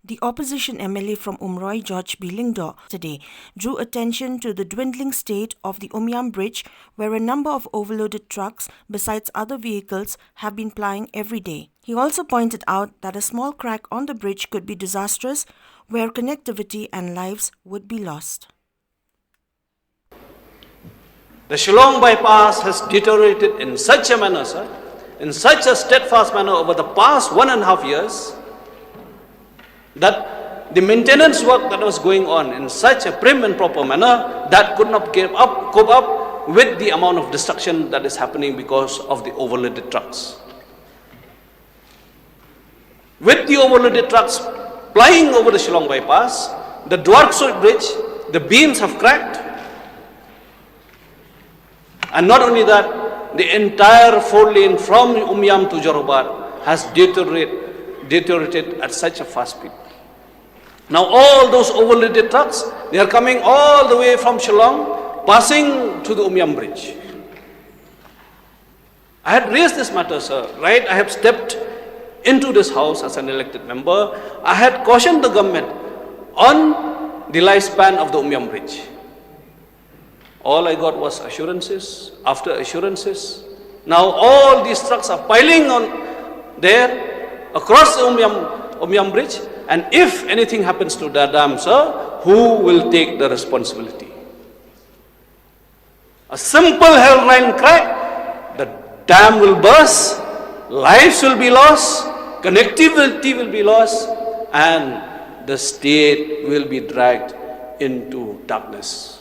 The opposition MLA from Umroi, B Lyngdoh, today drew attention to the dwindling state of the Umiam bridge, where a number of overloaded trucks, besides other vehicles, have been plying every day. He also pointed out that a small crack on the bridge could be disastrous, where connectivity and lives would be lost. The Shillong bypass has deteriorated in such a manner, sir, in such a steadfast manner over the past 1.5 years, that the maintenance work that was going on in such a prim and proper manner that could not cope up with the amount of destruction that is happening because of the overloaded trucks. With the overloaded trucks plying over the Shillong bypass, the Dwarksoi bridge, the beams have cracked, and not only that, the entire 4-lane from Umiam to Jorabat has deteriorated at such a fast speed. Now all those overloaded trucks, they are coming all the way from Shillong, passing to the Umiam bridge. I had raised this matter, sir, right? I have stepped into this house as an elected member. I had cautioned the government on the lifespan of the Umiam bridge. All I got was assurances after assurances. Now all these trucks are piling on there across the Umiam bridge, and if anything happens to the dam, sir, who will take the responsibility? A simple hairline crack, the dam will burst, lives will be lost, connectivity will be lost, and the state will be dragged into darkness.